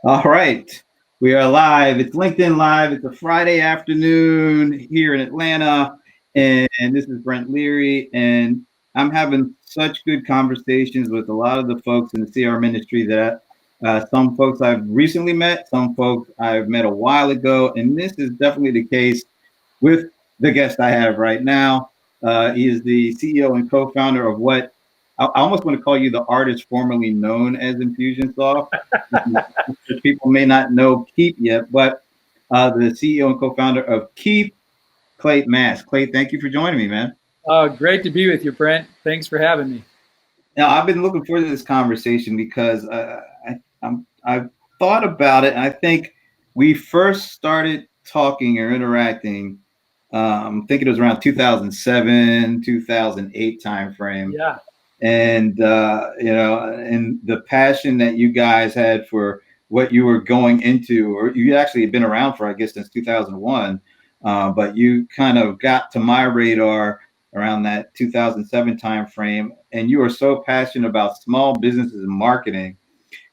All right. We are live. It's LinkedIn Live. It's a Friday afternoon here in Atlanta. And this is Brent Leary. And I'm having such good conversations with a lot of the folks in the CRM industry that some folks I've recently met, some folks I've met a while ago. And this is definitely the case with the guest I have right now. He is the CEO and co-founder of what I almost want to call you the artist formerly known as InfusionSoft. People may not know Keap yet, but the CEO and co-founder of Keap, Clate Mask. Clate, thank you for joining me, man. Great to be with you, Brent. Thanks for having me. Now, I've been looking forward to this conversation because I've thought about it, and I think we first started talking or interacting. I think it was around 2007, 2008 timeframe. Yeah. And and the passion that you guys had for what you were going into, or you actually had been around for, I guess, since 2001, but you kind of got to my radar around that 2007 timeframe, and you were so passionate about small businesses and marketing.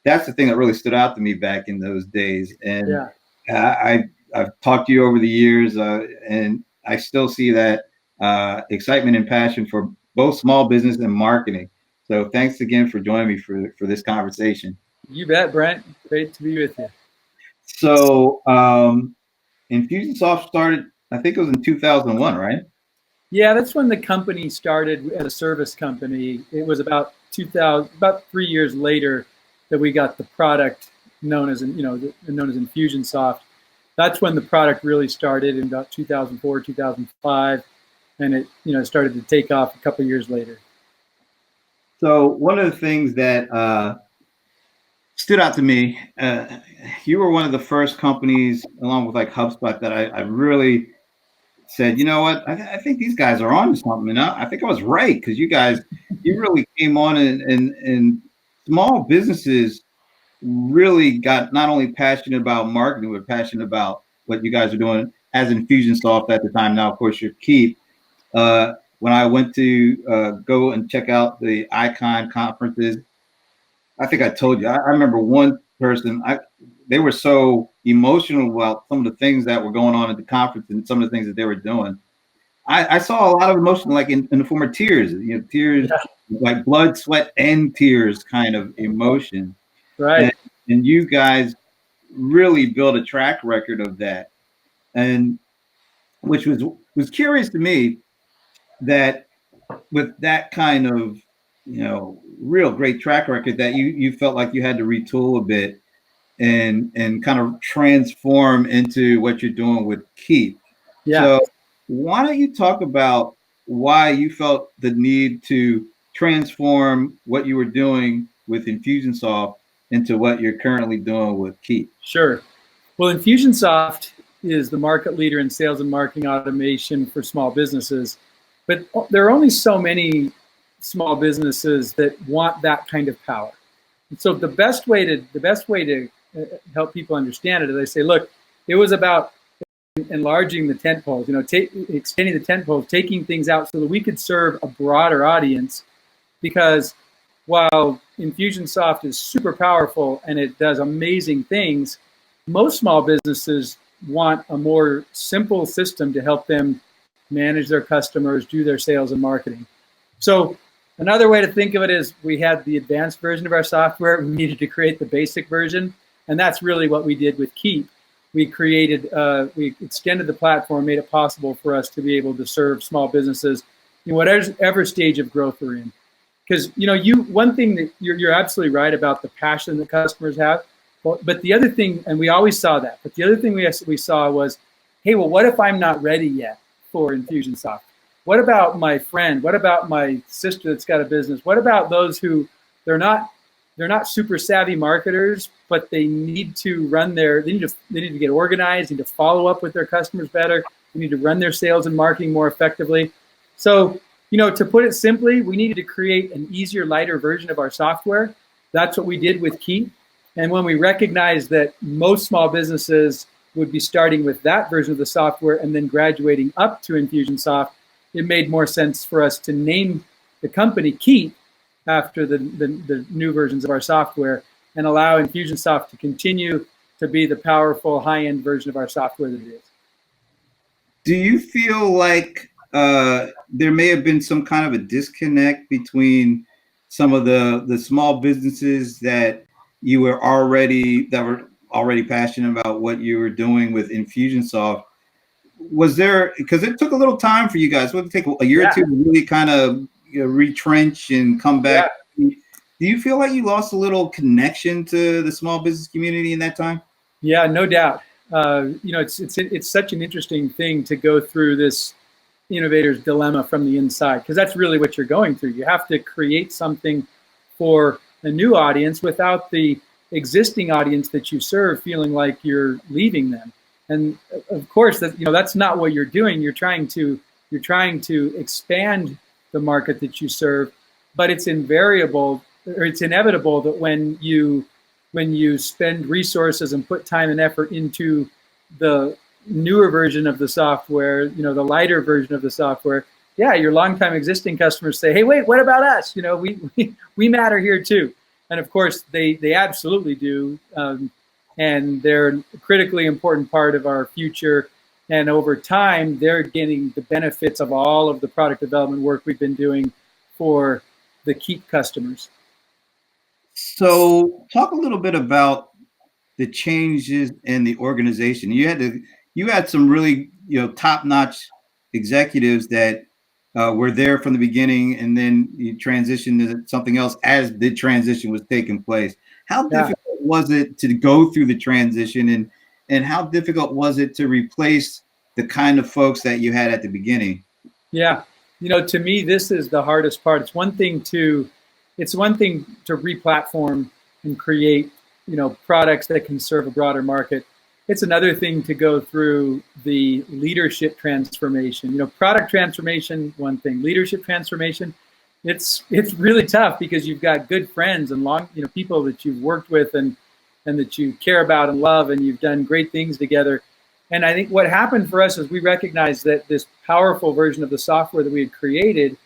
That's the thing that really stood out to me back in those days. And I've talked to you over the years, and I still see that excitement and passion for both small business and marketing. So thanks again for joining me for this conversation. You bet, Brent. Great to be with you. So InfusionSoft started, I think it was in 2001, right? Yeah, that's when the company started as a service company. It was about 2000, about 3 years later that we got the product known as InfusionSoft. That's when the product really started in about 2004, 2005, and it started to take off a couple of years later. So one of the things that stood out to me, you were one of the first companies, along with like HubSpot, that I really said, you know what, I think these guys are on to something. And I think I was right, because you really came on, and small businesses really got not only passionate about marketing, but passionate about what you guys are doing as InfusionSoft at the time. Now, of course, you're Keap. When I went to go and check out the Icon conferences, I think I told you, I remember one person, they were so emotional about some of the things that were going on at the conference and some of the things that they were doing. I saw a lot of emotion, like in the form of tears, tears, like blood, sweat, and tears kind of emotion. Right. And you guys really built a track record of that. And which was curious to me, that with that kind of, real great track record, that you felt like you had to retool a bit and kind of transform into what you're doing with Keap. Yeah. So why don't you talk about why you felt the need to transform what you were doing with InfusionSoft into what you're currently doing with Keap? Sure. Well, InfusionSoft is the market leader in sales and marketing automation for small businesses, but there are only so many small businesses that want that kind of power. And so the best way to help people understand it is I say, look, it was about enlarging the tent poles, extending the tent poles, taking things out so that we could serve a broader audience. Because while InfusionSoft is super powerful and it does amazing things, most small businesses want a more simple system to help them manage their customers, do their sales and marketing. So another way to think of it is, we had the advanced version of our software. We needed to create the basic version. And that's really what we did with Keap. We extended the platform, made it possible for us to be able to serve small businesses in whatever stage of growth they're in. Because one thing that you're absolutely right about, the passion that customers have. But the other thing, and we always saw that, but the other thing we saw was, hey, well, what if I'm not ready yet for InfusionSoft? What about my friend? What about my sister that's got a business? What about those who they're not super savvy marketers, but they need to they need to get organized, need to follow up with their customers better, they need to run their sales and marketing more effectively. So, to put it simply, we needed to create an easier, lighter version of our software. That's what we did with Keap. And when we recognized that most small businesses would be starting with that version of the software and then graduating up to InfusionSoft, it made more sense for us to name the company Keap after the new versions of our software, and allow InfusionSoft to continue to be the powerful high-end version of our software that it is. Do you feel like there may have been some kind of a disconnect between some of the small businesses that were already passionate about what you were doing with InfusionSoft? Was there, because it took a little time for you guys, would it take a year or two to really kind of retrench and come back? Do you feel like you lost a little connection to the small business community in that time? Yeah, no doubt. It's such an interesting thing to go through this innovator's dilemma from the inside, because that's really what you're going through. You have to create something for a new audience without the existing audience that you serve feeling like you're leaving them. And of course, that's not what you're doing. You're trying to expand the market that you serve, but it's inevitable that when you spend resources and put time and effort into the newer version of the software, the lighter version of the software, your longtime existing customers say, hey, wait, what about us? We matter here too. And of course, they absolutely do. And they're a critically important part of our future. And over time, they're getting the benefits of all of the product development work we've been doing for the Keap customers. So talk a little bit about the changes in the organization. You had some really top-notch executives that were there from the beginning, and then you transitioned to something else as the transition was taking place. How difficult was it to go through the transition, and how difficult was it to replace the kind of folks that you had at the beginning? Yeah, to me, this is the hardest part. It's one thing to re-platform and create, products that can serve a broader market. It's another thing to go through the leadership transformation. Product transformation, one thing. Leadership transformation, it's really tough because you've got good friends and people that you've worked with and that you care about and love, and you've done great things together. And I think what happened for us is we recognized that this powerful version of the software that we had created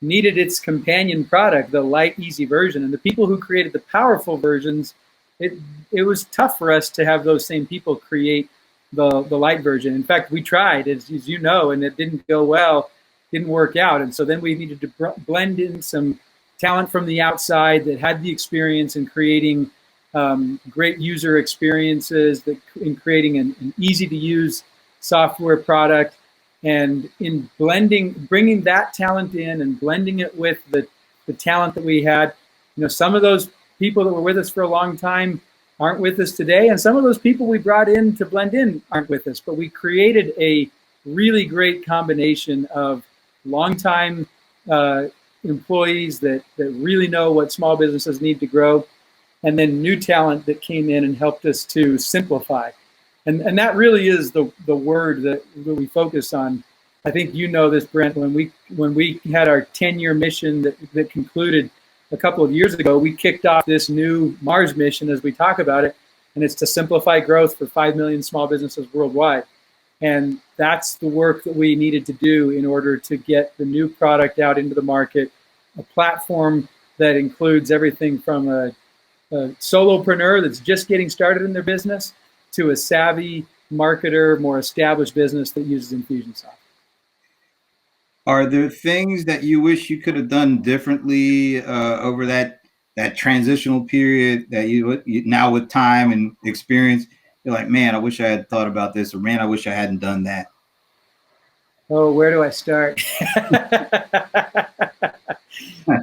needed its companion product, the light, easy version. And the people who created the powerful versions, it was tough for us to have those same people create the light version. In fact, we tried, as you know, and it didn't go well, didn't work out. And so then we needed to blend in some talent from the outside that had the experience in creating great user experiences, in creating an easy-to-use software product, and in bringing that talent in and blending it with the talent that we had. Some of those people that were with us for a long time aren't with us today, and some of those people we brought in to blend in aren't with us. But we created a really great combination of longtime employees that really know what small businesses need to grow, and then new talent that came in and helped us to simplify. And that really is the word that we focus on. I think you know this, Brent. When we had our 10-year mission that concluded a couple of years ago, we kicked off this new Mars mission, as we talk about it, and it's to simplify growth for 5 million small businesses worldwide. And that's the work that we needed to do in order to get the new product out into the market, a platform that includes everything from a solopreneur that's just getting started in their business to a savvy marketer, more established business that uses InfusionSoft. Are there things that you wish you could have done differently over that transitional period that you now with time and experience, you're like, man, I wish I had thought about this, or man, I wish I hadn't done that? Oh, where do I start?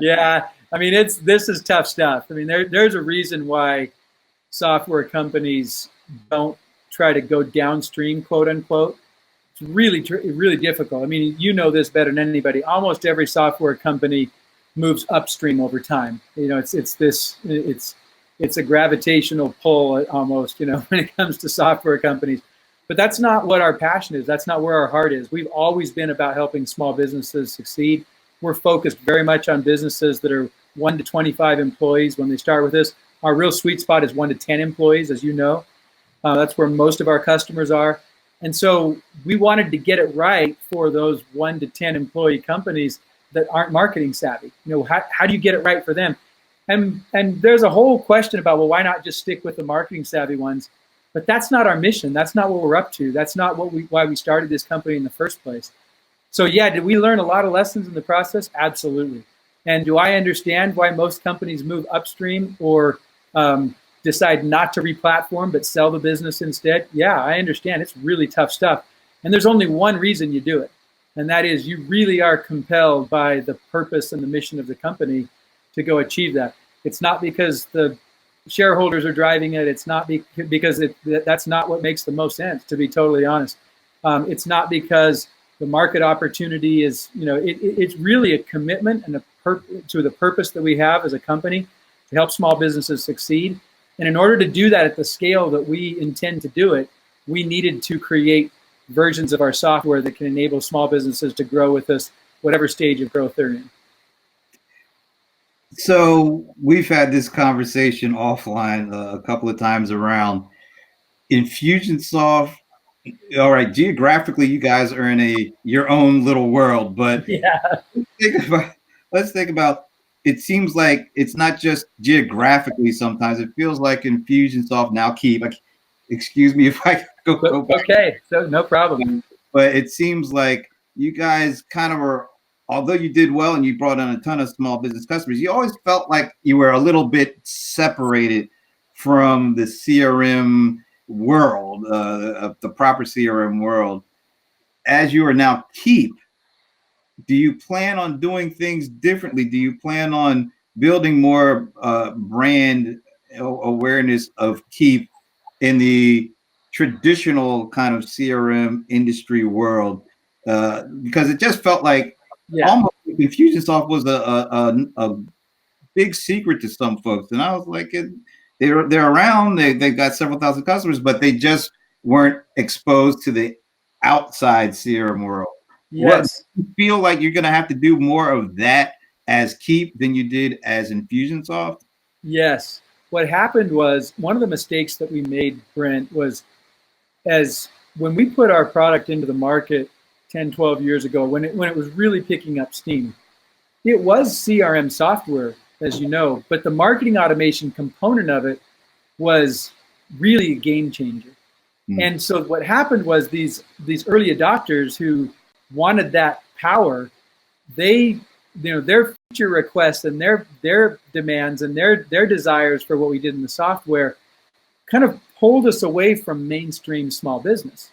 Yeah, I mean, this is tough stuff. I mean, there's a reason why software companies don't try to go downstream, quote unquote. It's really difficult. I mean, you know this better than anybody. Almost every software company moves upstream over time. It's a gravitational pull almost, when it comes to software companies. But that's not what our passion is. That's not where our heart is. We've always been about helping small businesses succeed. We're focused very much on businesses that are 1 to 25 employees when they start with us. Our real sweet spot is 1 to 10 employees, as you know. That's where most of our customers are. And so we wanted to get it right for those 1 to 10 employee companies that aren't marketing savvy. How do you get it right for them? And there's a whole question about, well, why not just stick with the marketing savvy ones? But that's not our mission. That's not what we're up to. That's not why we started this company in the first place. So yeah, did we learn a lot of lessons in the process? Absolutely. And do I understand why most companies move upstream or decide not to replatform but sell the business instead? Yeah, I understand. It's really tough stuff. And there's only one reason you do it. And that is you really are compelled by the purpose and the mission of the company to go achieve that. It's not because the shareholders are driving it. It's not because that's not what makes the most sense, to be totally honest. It's not because the market opportunity is, it's really a commitment and to the purpose that we have as a company to help small businesses succeed. And in order to do that at the scale that we intend to do it, we needed to create versions of our software that can enable small businesses to grow with us, whatever stage of growth they're in. So we've had this conversation offline a couple of times around InfusionSoft. All right, geographically, you guys are in your own little world, but yeah, let's think about. It seems like it's not just geographically. Sometimes it feels like InfusionSoft, now Keap. Excuse me if I go back. Okay, so no problem. But it seems like you guys kind of are. Although you did well and you brought on a ton of small business customers, you always felt like you were a little bit separated from the CRM world, the proper CRM world. As you are now Keap, do you plan on doing things differently? Do you plan on building more brand awareness of Keap in the traditional kind of CRM industry world? Because it just felt like almost InfusionSoft was a big secret to some folks, and I was like, they're around. They've got several thousand customers, but they just weren't exposed to the outside CRM world. Yes. What, you feel like you're going to have to do more of that as Keap than you did as InfusionSoft? Yes. What happened was, one of the mistakes that we made, Brent, was when we put our product into the market 10, 12 years ago, when it was really picking up steam, it was CRM software, as you know, but the marketing automation component of it was really a game changer. And so what happened was these early adopters who wanted that power, their feature requests and their demands and their desires for what we did in the software kind of pulled us away from mainstream small business.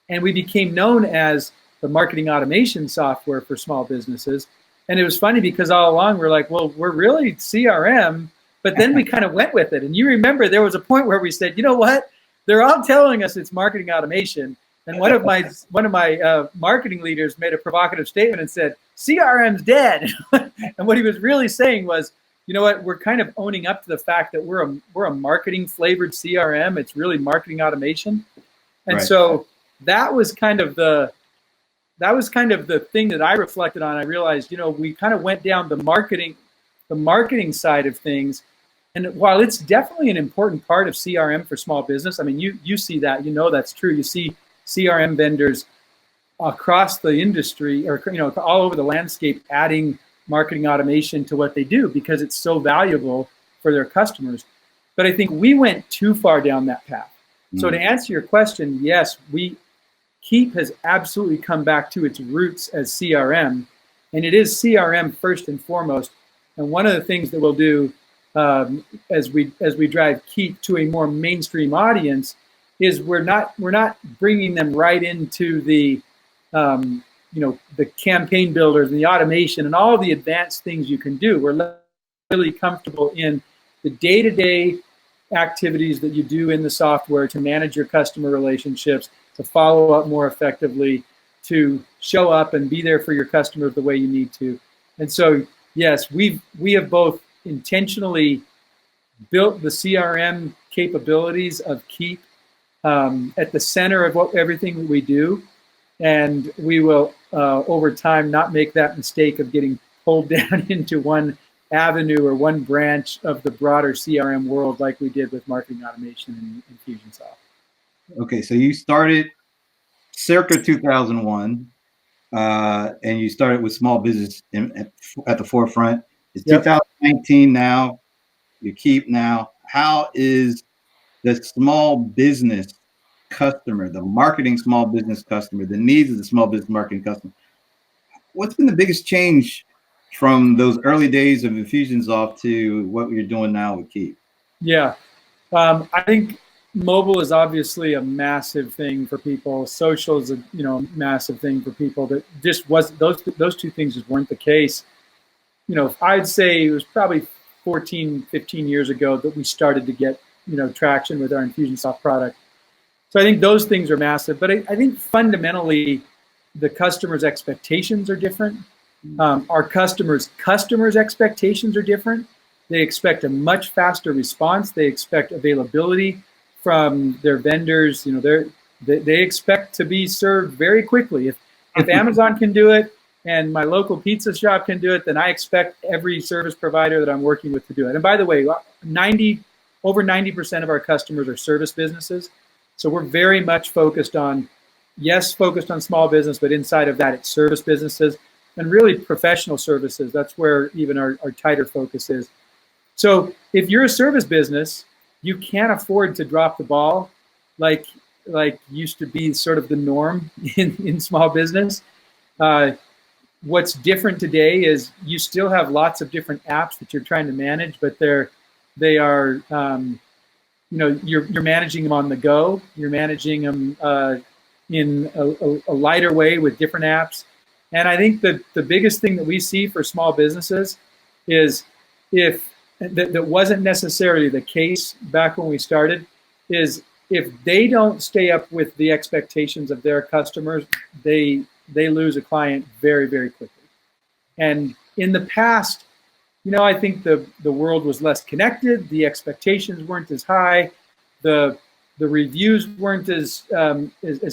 And we became known as the marketing automation software for small businesses. And it was funny because all along we're like, well, we're really CRM, but then we kind of went with it. And you remember there was a point where we said, you know what? They're all telling us it's marketing automation. And one of my marketing leaders made a provocative statement and said, CRM's dead. And what he was really saying was, you know what? We're kind of owning up to the fact that we're a marketing flavored CRM. It's really marketing automation. And so that was kind of the thing that I reflected on. I realized, we kind of went down the marketing side of things. And while it's definitely an important part of CRM for small business, I mean, you see that, that's true. You see CRM vendors across the industry or, all over the landscape adding marketing automation to what they do because it's so valuable for their customers. But I think we went too far down that path. So to answer your question, yes, Keap has absolutely come back to its roots as CRM, and it is CRM first and foremost. And one of the things that we'll do as we drive Keap to a more mainstream audience is we're not bringing them right into the the campaign builders and the automation and all the advanced things you can do. We're really comfortable in the day-to-day activities that you do in the software to manage your customer relationships, to follow up more effectively, to show up and be there for your customers the way you need to. And so, yes, we have both intentionally built the CRM capabilities of Keap at the center of everything that we do, and we will, over time, not make that mistake of getting pulled down into one avenue or one branch of the broader CRM world like we did with marketing automation and InfusionSoft. Okay, so you started circa 2001, and you started with small business at the forefront. It's 2019 now. you Keap now. How is the small business customer, the marketing small business customer, the needs of the small business marketing customer? What's been the biggest change from those early days of InfusionSoft to what you're doing now with Keap? Yeah. I think mobile is obviously a massive thing for people. Social is a massive thing for people. That just was those two things just weren't the case. I'd say it was probably 14, 15 years ago that we started to get traction with our InfusionSoft product. So I think those things are massive. But I think fundamentally, the customer's expectations are different. Our customers' expectations are different. They expect a much faster response. They expect availability from their vendors. They expect to be served very quickly. If Amazon can do it and my local pizza shop can do it, then I expect every service provider that I'm working with to do it. And by the way, over 90% of our customers are service businesses. So we're very much focused on small business, but inside of that, it's service businesses and really professional services. That's where even our tighter focus is. So if you're a service business, you can't afford to drop the ball like used to be sort of the norm in small business. What's different today is you still have lots of different apps that you're trying to manage, but you're managing them on the go. You're managing them in a lighter way with different apps. And I think that the biggest thing that we see for small businesses is that wasn't necessarily the case back when we started, is if they don't stay up with the expectations of their customers, they lose a client very, very quickly. And in the past, I think the world was less connected. The expectations weren't as high. The reviews weren't as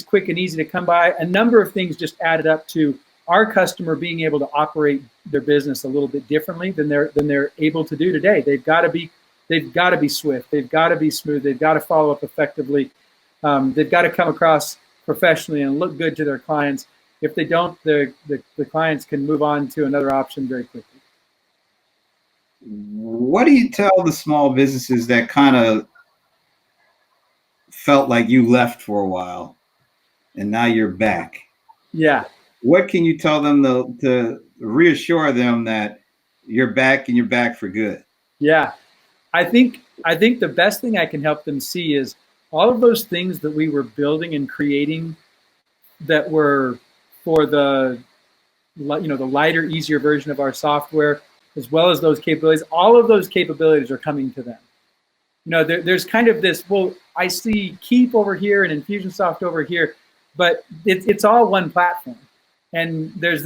quick and easy to come by. A number of things just added up to our customer being able to operate their business a little bit differently than they're able to do today. They've got to be swift. They've got to be smooth. They've got to follow up effectively. They've got to come across professionally and look good to their clients. If they don't, the clients can move on to another option very quickly. What do you tell the small businesses that kind of felt like you left for a while and now you're back? Yeah. What can you tell them to reassure them that you're back and you're back for good? Yeah. I think the best thing I can help them see is all of those things that we were building and creating that were for the lighter, easier version of our software, as well as those capabilities. All of those capabilities are coming to them. There's kind of this, well, I see Keap over here and InfusionSoft over here, but it's all one platform. And there's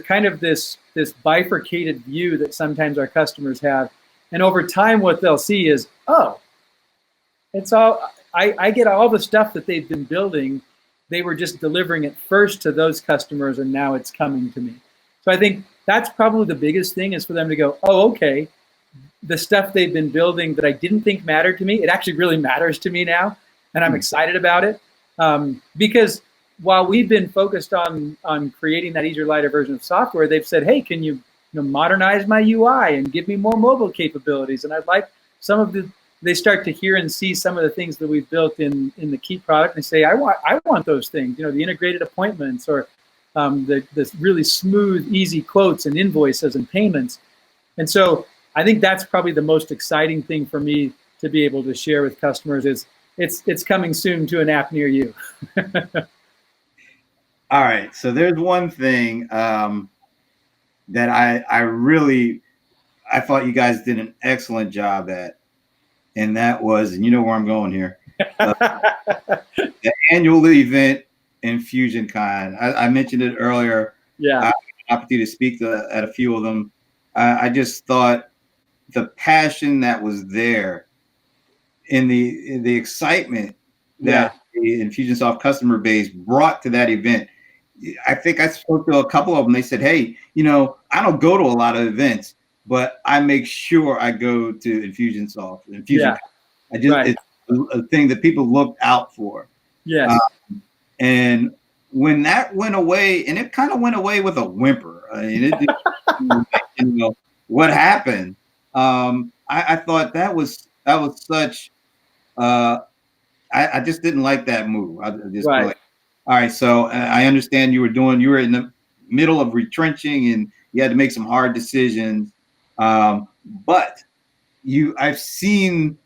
kind of this bifurcated view that sometimes our customers have. And over time, what they'll see is, oh, it's all, I get all the stuff that they've been building. They were just delivering it first to those customers, and now it's coming to me. So I think that's probably the biggest thing, is for them to go, oh, okay, the stuff they've been building that I didn't think mattered to me, it actually really matters to me now, and I'm excited about it. Because while we've been focused on creating that easier, lighter version of software, they've said, hey, can you modernize my UI and give me more mobile capabilities? And I'd like they start to hear and see some of the things that we've built in the Keap product, and say, I want those things, the integrated appointments, or the really smooth, easy quotes and invoices and payments. And so I think that's probably the most exciting thing for me to be able to share with customers, is it's coming soon to an app near you. All right, so there's one thing that I thought you guys did an excellent job at, and that was, and you know where I'm going here, the annual event InfusionCon. I mentioned it earlier. Yeah. I had an opportunity to speak at a few of them. I just thought the passion that was there, in the excitement that the InfusionSoft customer base brought to that event. I think I spoke to a couple of them. They said, hey, I don't go to a lot of events, but I make sure I go to InfusionSoft. It's a thing that people look out for. Yes. And when that went away, and it kind of went away with a whimper, I mean, what happened? I thought that was such. I just didn't like that move. I just feel Right. like, all right, so I understand you were in the middle of retrenching and you had to make some hard decisions. But I've seen,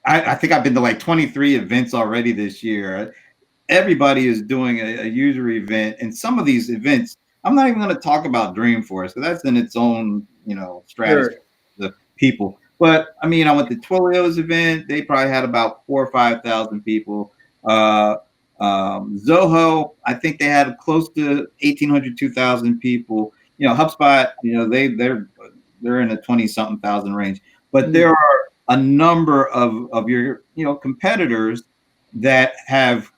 I think I've been to like 23 events already this year. Everybody is doing a user event, and some of these events, I'm not even going to talk about Dreamforce because that's in its own, stratosphere, Sure. the people. But I mean, I went to Twilio's event; they probably had about 4 or 5,000 people. Uh, Zoho, I think they had close to 1,800, 2,000 people. HubSpot, they're in the 20 something thousand range. But there Mm. are a number of your competitors that have,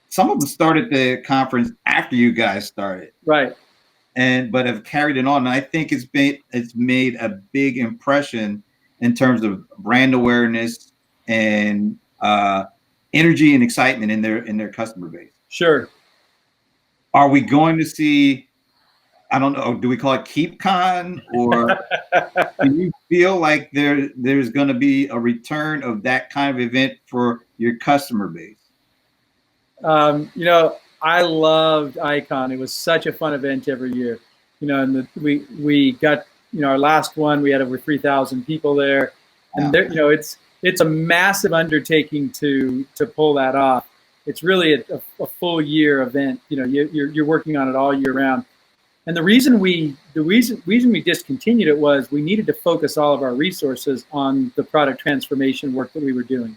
some of them started the conference after you guys started, Right. but have carried it on. And I think it's made a big impression in terms of brand awareness and energy and excitement in their customer base. Sure. Are we going to see? I don't know. Do we call it KeapCon, or do you feel like there's going to be a return of that kind of event for your customer base? I loved Icon. It was such a fun event every year. And we got, our last one, we had over 3,000 people there, and there, it's a massive undertaking to pull that off. It's really a full year event. You're working on it all year round. And the reason we discontinued it was we needed to focus all of our resources on the product transformation work that we were doing.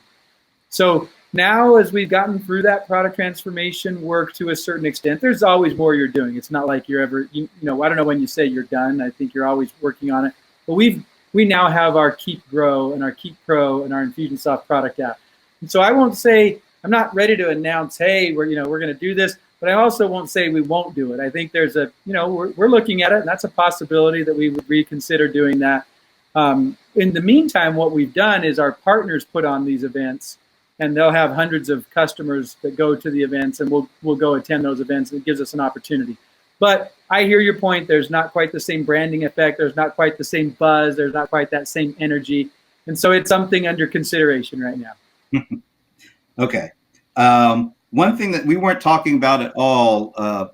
So now, as we've gotten through that product transformation work to a certain extent, there's always more you're doing. It's not like you're ever, I don't know when you say you're done. I think you're always working on it. But we now have our Keap Grow and our Keap Pro and our InfusionSoft product app. And so I won't say, I'm not ready to announce, hey, we're going to do this. But I also won't say we won't do it. I think there's we're looking at it, and that's a possibility that we would reconsider doing that. In the meantime, what we've done is our partners put on these events, and they'll have hundreds of customers that go to the events, and we'll go attend those events, and it gives us an opportunity. But I hear your point. There's not quite the same branding effect. There's not quite the same buzz. There's not quite that same energy. And so it's something under consideration right now. Okay. One thing that we weren't talking about at all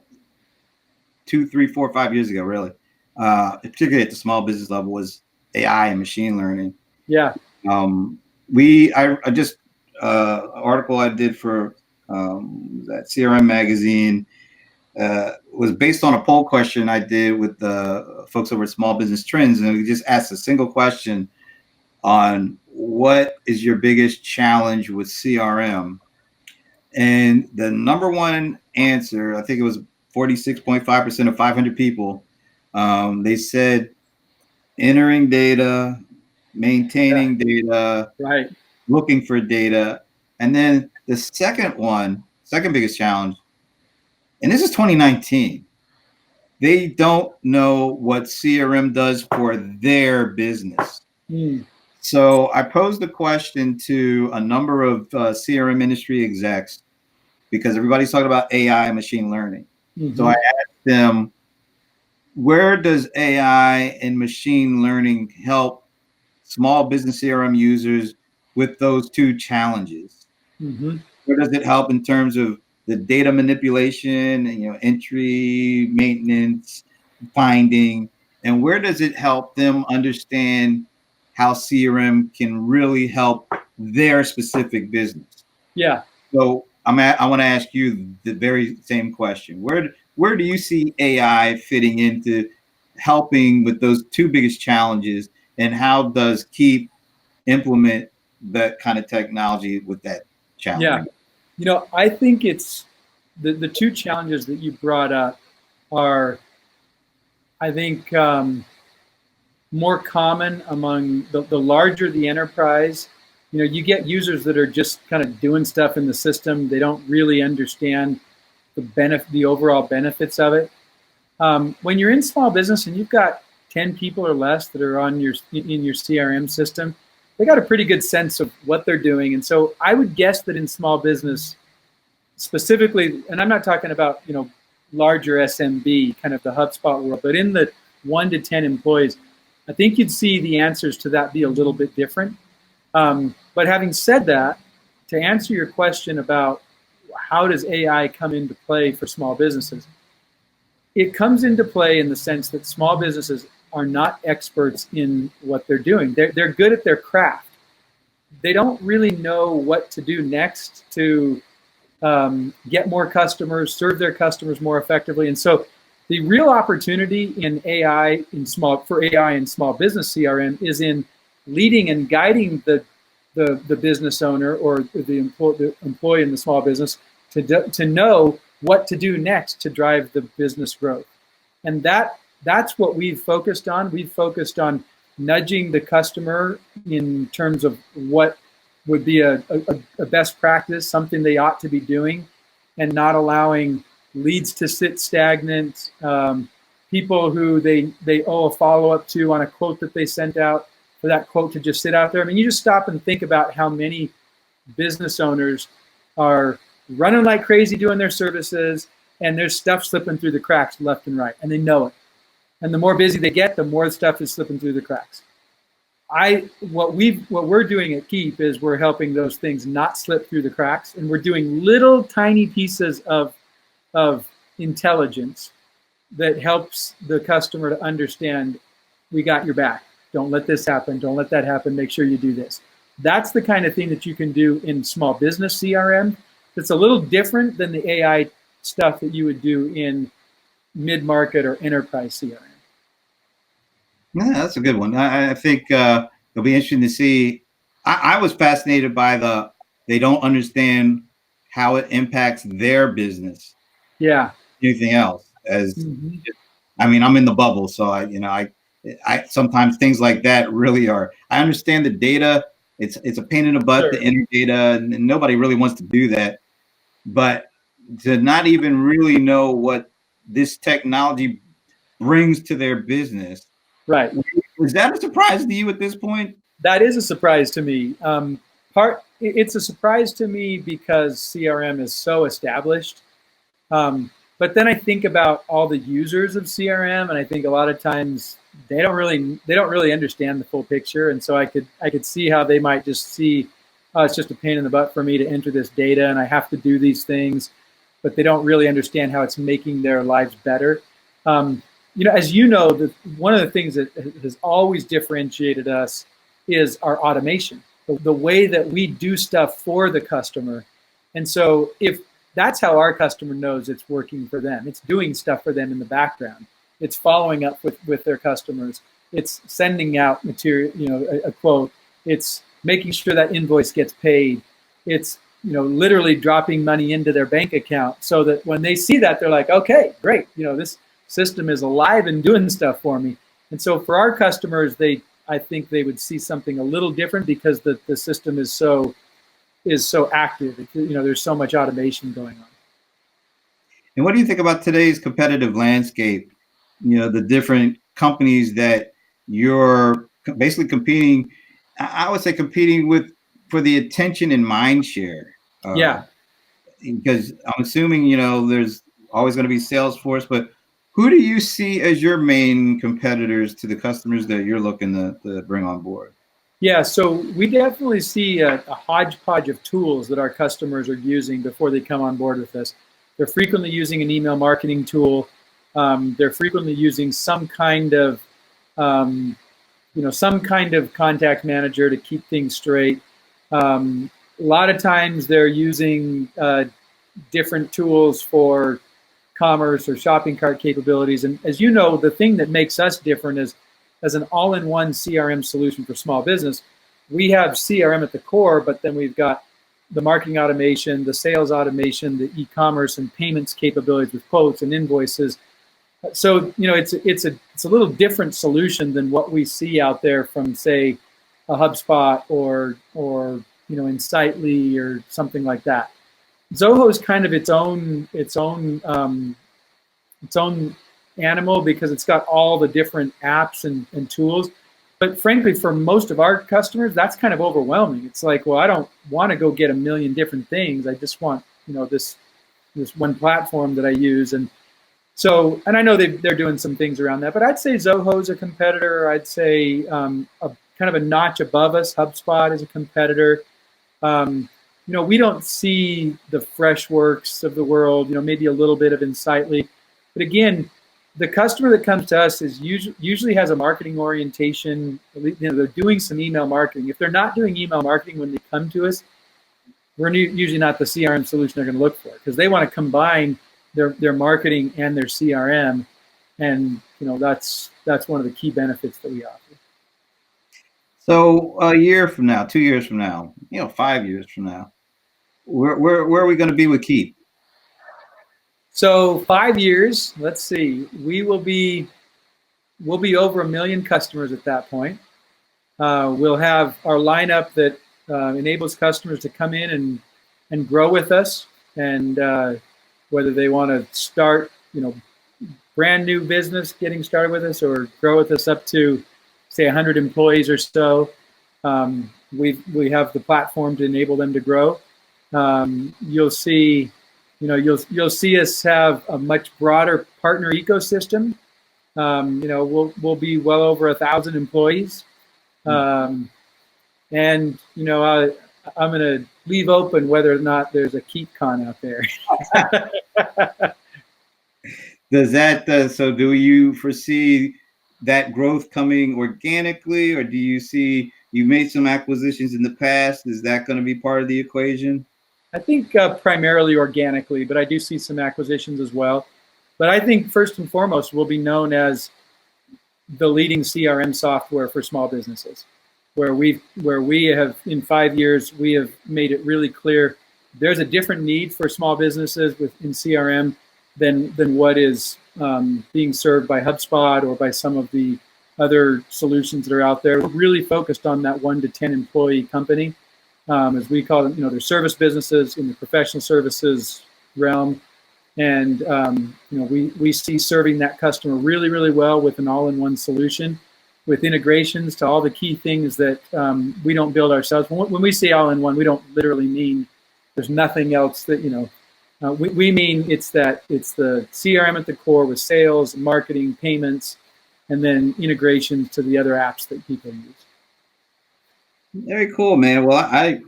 2, 3, 4, 5 years ago, really, particularly at the small business level, was AI and machine learning. Yeah. I just article I did for that CRM magazine was based on a poll question I did with the folks over at Small Business Trends, and we just asked a single question on what is your biggest challenge with CRM. And the number one answer, I think it was 46.5% of 500 people, they said entering data, maintaining data, right, looking for data. And then the second biggest challenge, and this is 2019, they don't know what CRM does for their business. Mm. So I posed a question to a number of CRM industry execs, because everybody's talking about AI and machine learning. Mm-hmm. So I asked them, where does AI and machine learning help small business CRM users with those two challenges? Mm-hmm. Where does it help in terms of the data manipulation and entry, maintenance, finding, and where does it help them understand how CRM can really help their specific business? Yeah. So I want to ask you the very same question. Where do you see AI fitting into helping with those two biggest challenges, and how does Keap implement that kind of technology with that challenge? Yeah. I think it's the two challenges that you brought up are, I think, more common among the larger the enterprise. You get users that are just kind of doing stuff in the system. They don't really understand the overall benefits of it. When you're in small business and you've got 10 people or less that are in your CRM system, they got a pretty good sense of what they're doing. And so I would guess that in small business specifically, and I'm not talking about larger SMB, kind of the HubSpot world, but in the 1 to 10 employees, I think you'd see the answers to that be a little bit different. But having said that, to answer your question about how does AI come into play for small businesses, it comes into play in the sense that small businesses are not experts in what they're doing. They're good at their craft. They don't really know what to do next to get more customers, serve their customers more effectively. And so the real opportunity in AI in small business CRM is in leading and guiding the business owner or the employee in the small business to know what to do next to drive the business growth. And that's what we've focused on. We've focused on nudging the customer in terms of what would be a best practice, something they ought to be doing, and not allowing leads to sit stagnant, people who they owe a follow-up to on a quote that they sent out, for that quote to just sit out there. I mean, you just stop and think about how many business owners are running like crazy doing their services, and there's stuff slipping through the cracks left and right, and they know it. And the more busy they get, the more stuff is slipping through the cracks. What we're doing at Keap is we're helping those things not slip through the cracks, and we're doing little tiny pieces of intelligence that helps the customer to understand, we got your back. Don't let this happen. Don't let that happen. Make sure you do this. That's the kind of thing that you can do in small business CRM. It's a little different than the AI stuff that you would do in mid-market or enterprise CRM. Yeah, that's a good one. I think it'll be interesting to see. I was fascinated by they don't understand how it impacts their business. Yeah. Anything else? I mean, I'm in the bubble, so I sometimes things like that really are. I understand the data. It's a pain in the butt Sure. to enter data, and nobody really wants to do that. But to not even really know what this technology brings to their business. Right. Is that a surprise to you at this point? That is a surprise to me. It's a surprise to me because CRM is so established. But then I think about all the users of CRM, and I think a lot of times they don't really understand the full picture. And so I could see how they might just see, oh, it's just a pain in the butt for me to enter this data, and I have to do these things, but they don't really understand how it's making their lives better. As you know, one of the things that has always differentiated us is our automation, the way that we do stuff for the customer. And so if that's how our customer knows it's working for them, it's doing stuff for them in the background, it's following up with their customers, it's sending out material, a quote, it's making sure that invoice gets paid, it's literally dropping money into their bank account, so that when they see that, they're like, okay, great, this system is alive and doing stuff for me. And so for our customers, I think they would see something a little different because the system is so active. There's so much automation going on. And what do you think about today's competitive landscape? The different companies that you're basically competing, I would say competing with for the attention and mind share. Yeah. Because I'm assuming, there's always going to be Salesforce, but who do you see as your main competitors to the customers that you're looking to bring on board? Yeah, so we definitely see a hodgepodge of tools that our customers are using before they come on board with us. They're frequently using an email marketing tool. They're frequently using some kind of contact manager to keep things straight. A lot of times they're using different tools for commerce or shopping cart capabilities. And as you know, the thing that makes us different is, as an all-in-one CRM solution for small business, we have CRM at the core, but then we've got the marketing automation, the sales automation, the e-commerce and payments capabilities with quotes and invoices. So it's a little different solution than what we see out there from, say, a HubSpot or Insightly or something like that. Zoho is kind of its own animal because it's got all the different apps and tools. But frankly, for most of our customers, that's kind of overwhelming. It's like, well, I don't want to go get a million different things. I just want this one platform that I use. And So, and I know they're doing some things around that, but I'd say Zoho's a competitor. I'd say a kind of a notch above us, HubSpot is a competitor. We don't see the Freshworks of the world, maybe a little bit of Insightly. But again, the customer that comes to us is usually has a marketing orientation. They're doing some email marketing. If they're not doing email marketing when they come to us, we're usually not the CRM solution they're going to look for, because they want to combine their marketing and their CRM, and that's one of the key benefits that we offer. So a year from now, 2 years from now, 5 years from now, where are we going to be with Keap? So 5 years, let's see, we'll be over 1 million customers at that point. We'll have our lineup that enables customers to come in and grow with us, and whether they want to start, brand new business getting started with us, or grow with us up to, say, 100 employees or so. We have the platform to enable them to grow. You'll see us have a much broader partner ecosystem. We'll be well over 1,000 employees. And I'm going to leave open whether or not there's a KeapCon out there. Does that so do you foresee that growth coming organically, or do you see you made some acquisitions in the past? Is that going to be part of the equation? I think primarily organically, but I do see some acquisitions as well. But I think first and foremost, we'll be known as the leading CRM software for small businesses, where we have, in 5 years, we have made it really clear there's a different need for small businesses in CRM than what is being served by HubSpot or by some of the other solutions that are out there. We're really focused on that 1 to 10 employee company, as we call them. They're service businesses in the professional services realm, and we see serving that customer really, really well with an all-in-one solution, with integrations to all the key things that we don't build ourselves. When we say all-in-one, we don't literally mean there's nothing else that we mean it's the CRM at the core with sales, marketing, payments, and then integrations to the other apps that people use. Very cool, man. Well, I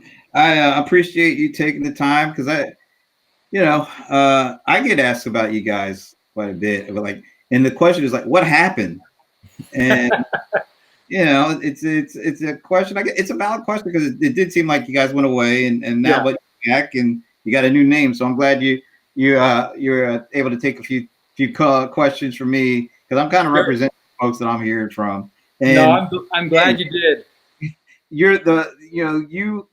appreciate you taking the time, because I get asked about you guys quite a bit, but and the question is what happened? And it's a question. It's a valid question, because it did seem like you guys went away, and now but you're back and you got a new name. So I'm glad you're able to take a few questions from me, because I'm kind of representing folks that I'm hearing from. And no, I'm glad you did. You're you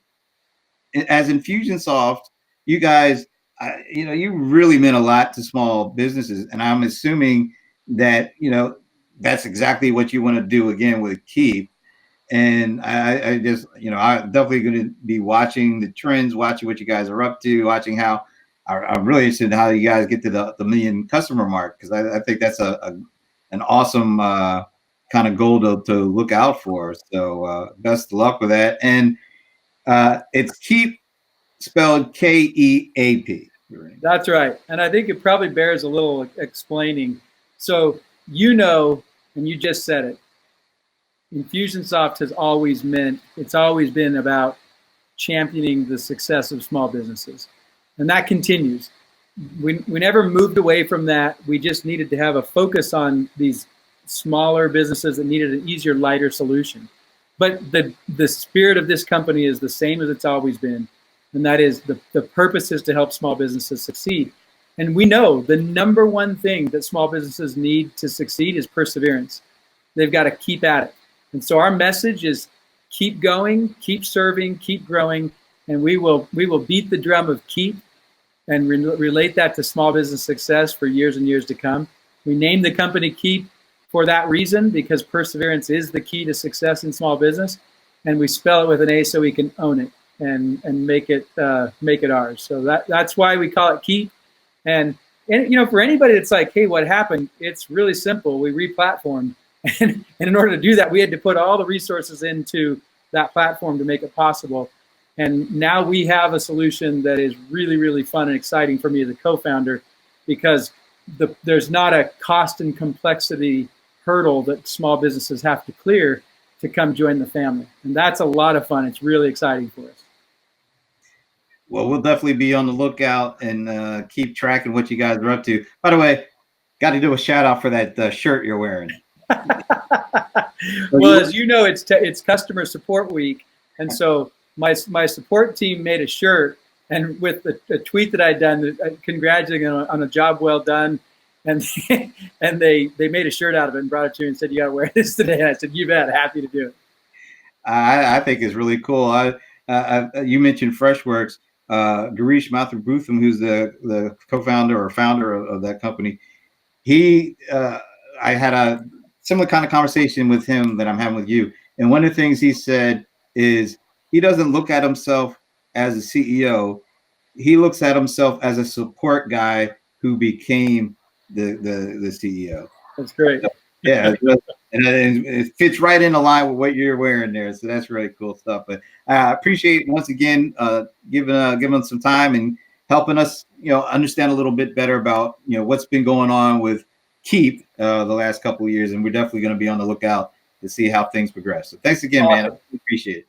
as InfusionSoft, you guys, you really meant a lot to small businesses, and I'm assuming that that's exactly what you want to do again with Keap. And I just, I'm definitely going to be watching the trends, watching what you guys are up to, watching how I'm really interested in how you guys get to the 1 million customer mark, because I think that's an awesome kind of goal to look out for. So best of luck with that. And it's Keap, spelled Keap. That's right. And I think it probably bears a little explaining. So, and you just said it, InfusionSoft has always been about championing the success of small businesses. And that continues. We never moved away from that. We just needed to have a focus on these smaller businesses that needed an easier, lighter solution. But the spirit of this company is the same as it's always been. And that is the purpose is to help small businesses succeed. And we know the number one thing that small businesses need to succeed is perseverance. They've got to keep at it. And so our message is keep going, keep serving, keep growing, and we will beat the drum of Keap and relate that to small business success for years and years to come. We named the company Keap for that reason, because perseverance is the key to success in small business, and we spell it with an A so we can own it and make it ours. So that's why we call it Keap. And for anybody that's like, hey, what happened? It's really simple. We re-platformed. And in order to do that, we had to put all the resources into that platform to make it possible. And now we have a solution that is really, really fun and exciting for me as a co-founder, because there's not a cost and complexity hurdle that small businesses have to clear to come join the family. And that's a lot of fun. It's really exciting for us. Well, we'll definitely be on the lookout and keep tracking what you guys are up to. By the way, got to do a shout out for that shirt you're wearing. Well, as you know, it's customer support week, and so my support team made a shirt, and with a tweet that I'd done, congratulating on a job well done, and and they made a shirt out of it and brought it to me and said, "You got to wear this today." And I said, "You bet, happy to do it." I think it's really cool. You mentioned Freshworks. Girish Mathrubootham, who's the co-founder or founder of that company, I had a similar kind of conversation with him that I'm having with you. And one of the things he said is he doesn't look at himself as a CEO. He looks at himself as a support guy who became the CEO. That's great. Yeah, and it fits right in line with what you're wearing there. So that's really cool stuff. But I appreciate once again giving us some time and helping us, understand a little bit better about what's been going on with Keap the last couple of years, and we're definitely going to be on the lookout to see how things progress. So thanks again, man. I appreciate it.